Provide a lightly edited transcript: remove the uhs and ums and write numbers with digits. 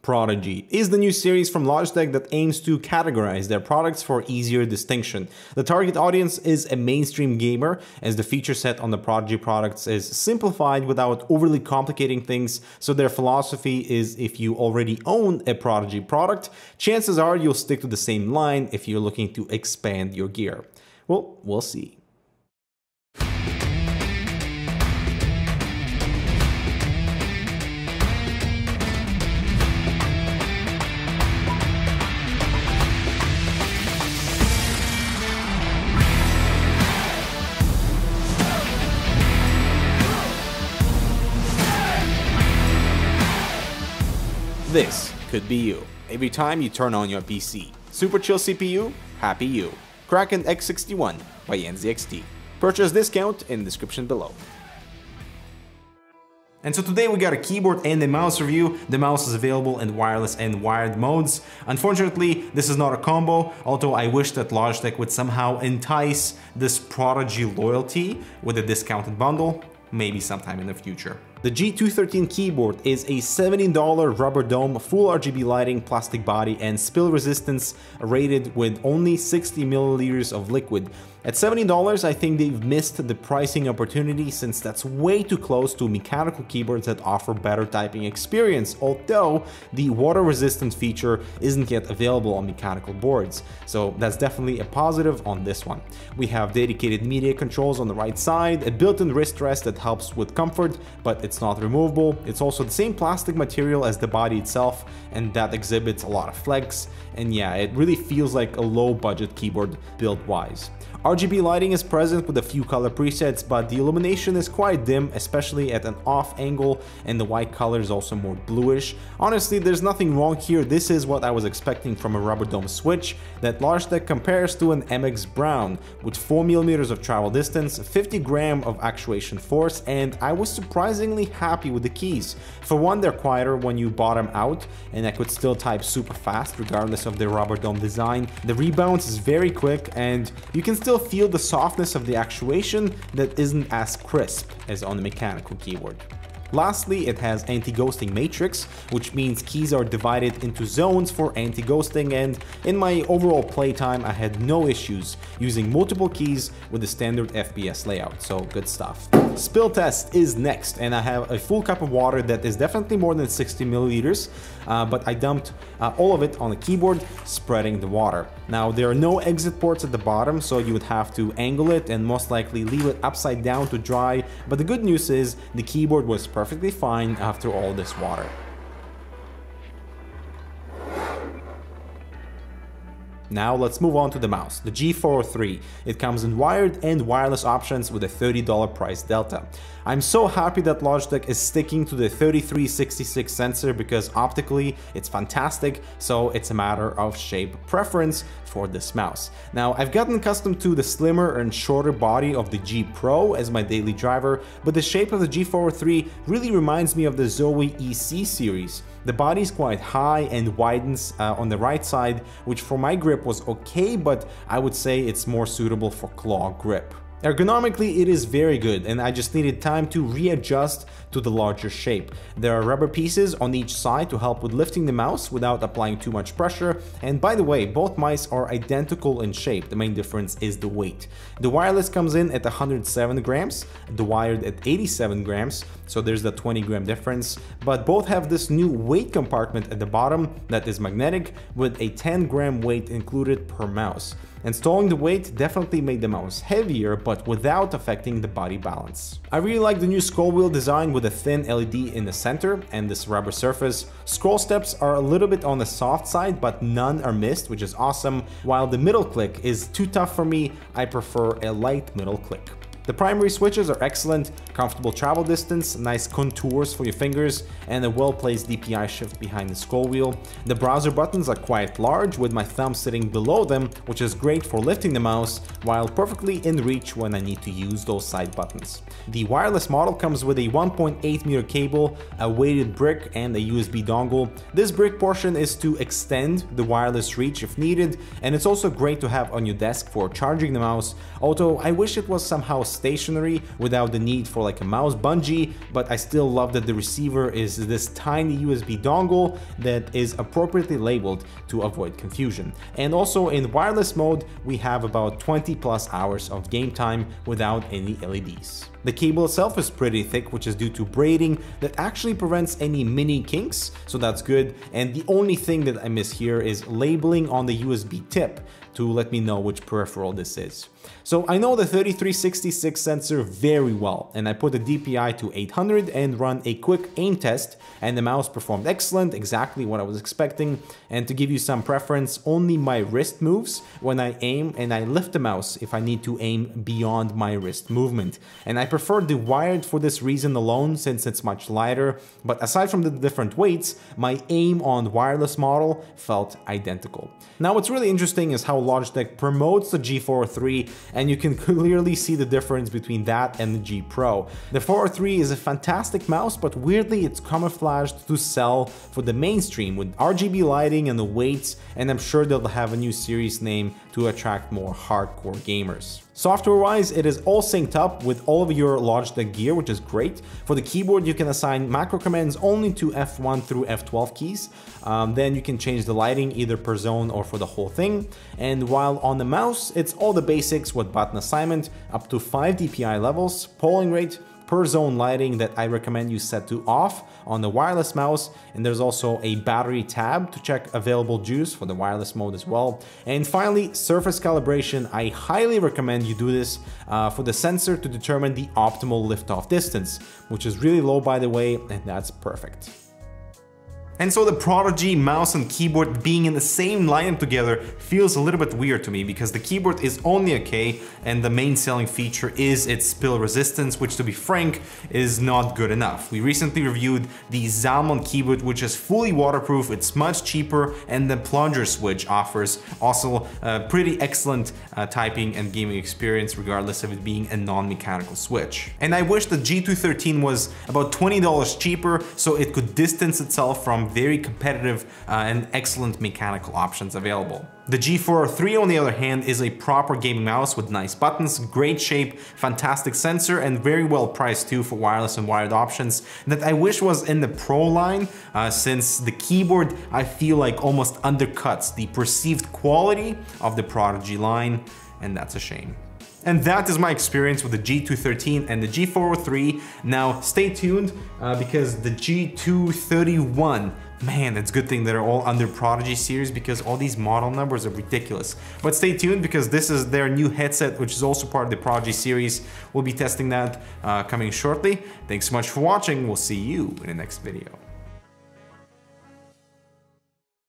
Prodigy is the new series from Logitech that aims to categorize their products for easier distinction. The target audience is a mainstream gamer, as the feature set on the Prodigy products is simplified without overly complicating things, so their philosophy is if you already own a Prodigy product, chances are you'll stick to the same line if you're looking to expand your gear. Well, we'll see. This could be you. Every time you turn on your PC. Super chill CPU? Happy you. Kraken X61 by NZXT. Purchase discount in the description below. And so today we got a keyboard and a mouse review. The mouse is available in wireless and wired modes. Unfortunately, this is not a combo, although I wish that Logitech would somehow entice this Prodigy loyalty with a discounted bundle, maybe sometime in the future. The G213 keyboard is a $17 rubber dome, full RGB lighting, plastic body, and spill resistance, rated with only 60 milliliters of liquid. At $70, I think they've missed the pricing opportunity, since that's way too close to mechanical keyboards that offer better typing experience, although the water resistant feature isn't yet available on mechanical boards. So that's definitely a positive on this one. We have dedicated media controls on the right side, a built-in wrist rest that helps with comfort, but it's not removable. It's also the same plastic material as the body itself, and that exhibits a lot of flex. And yeah, it really feels like a low-budget keyboard build-wise. RGB lighting is present with a few color presets, but the illumination is quite dim, especially at an off angle, and the white color is also more bluish. Honestly, there's nothing wrong here. This is what I was expecting from a rubber dome switch that Logitech compares to an MX Brown, with 4mm of travel distance, 50 gram of actuation force, and I was surprisingly happy with the keys. For one, they're quieter when you bottom out, and I could still type super fast regardless of the rubber dome design. The rebounds is very quick, and you can still feel the softness of the actuation that isn't as crisp as on the mechanical keyboard. Lastly, it has anti-ghosting matrix, which means keys are divided into zones for anti-ghosting, and in my overall playtime I had no issues using multiple keys with the standard FPS layout, so good stuff. Spill test is next, and I have a full cup of water that is definitely more than 60 milliliters, but I dumped all of it on the keyboard, spreading the water. Now, there are no exit ports at the bottom, so you would have to angle it and most likely leave it upside down to dry, but the good news is the keyboard was perfectly fine after all this water. Now let's move on to the mouse, the G403. It comes in wired and wireless options with a $30 price delta. I'm so happy that Logitech is sticking to the 3366 sensor, because optically it's fantastic, so it's a matter of shape preference for this mouse. Now, I've gotten accustomed to the slimmer and shorter body of the G Pro as my daily driver, but the shape of the G403 really reminds me of the Zoe EC series. The body is quite high and widens on the right side, which for my grip was okay, but I would say it's more suitable for claw grip. Ergonomically, it is very good, and I just needed time to readjust to the larger shape. There are rubber pieces on each side to help with lifting the mouse without applying too much pressure, and by the way, both mice are identical in shape. The main difference is the weight. The wireless comes in at 107 grams, the wired at 87 grams, so there's the 20 gram difference, but both have this new weight compartment at the bottom that is magnetic, with a 10 gram weight included per mouse. Installing the weight definitely made the mouse heavier, but without affecting the body balance. I really like the new scroll wheel design with a thin LED in the center and this rubber surface. Scroll steps are a little bit on the soft side, but none are missed, which is awesome. While the middle click is too tough for me, I prefer a light middle click. The primary switches are excellent, comfortable travel distance, nice contours for your fingers, and a well-placed DPI shift behind the scroll wheel. The browser buttons are quite large, with my thumb sitting below them, which is great for lifting the mouse, while perfectly in reach when I need to use those side buttons. The wireless model comes with a 1.8 meter cable, a weighted brick, and a USB dongle. This brick portion is to extend the wireless reach if needed, and it's also great to have on your desk for charging the mouse, although I wish it was somehow stationary without the need for like a mouse bungee, but I still love that the receiver is this tiny USB dongle that is appropriately labeled to avoid confusion. And also in wireless mode, we have about 20 plus hours of game time without any LEDs. The cable itself is pretty thick, which is due to braiding that actually prevents any mini kinks, so that's good. And the only thing that I miss here is labeling on the USB tip to let me know which peripheral this is. So I know the 3366 sensor very well, and I put the DPI to 800 and run a quick aim test, and the mouse performed excellent, exactly what I was expecting. And to give you some preference, only my wrist moves when I aim, and I lift the mouse if I need to aim beyond my wrist movement. And I prefer the wired for this reason alone, since it's much lighter, but aside from the different weights, my aim on wireless model felt identical. Now what's really interesting is how Logitech promotes the G403, and you can clearly see the difference between that and the G Pro. The 403 is a fantastic mouse, but weirdly it's camouflaged to sell for the mainstream with RGB lighting and the weights, and I'm sure they'll have a new series name to attract more hardcore gamers. Software-wise, it is all synced up with all of your Logitech gear, which is great. For the keyboard, you can assign macro commands only to F1 through F12 keys. Then you can change the lighting either per zone or for the whole thing. And while on the mouse, it's all the basics with button assignment, up to 5 DPI levels, polling rate, per zone lighting that I recommend you set to off on the wireless mouse, and there's also a battery tab to check available juice for the wireless mode as well. And finally, surface calibration. I highly recommend you do this for the sensor to determine the optimal liftoff distance, which is really low by the way, and that's perfect. And so the Prodigy mouse and keyboard being in the same lineup together feels a little bit weird to me, because the keyboard is only okay and the main selling feature is its spill resistance, which to be frank is not good enough. We recently reviewed the Zalman keyboard, which is fully waterproof, it's much cheaper, and the plunger switch offers also a pretty excellent typing and gaming experience regardless of it being a non-mechanical switch. And I wish the G213 was about $20 cheaper so it could distance itself from very competitive and excellent mechanical options available. The G403 on the other hand is a proper gaming mouse with nice buttons, great shape, fantastic sensor, and very well priced too for wireless and wired options that I wish was in the Pro line, since the keyboard I feel like almost undercuts the perceived quality of the Prodigy line, and that's a shame. And that is my experience with the G213 and the G403. Now stay tuned because the G231, man, it's a good thing they're all under Prodigy series because all these model numbers are ridiculous. But stay tuned because this is their new headset, which is also part of the Prodigy series. We'll be testing that coming shortly. Thanks so much for watching. We'll see you in the next video.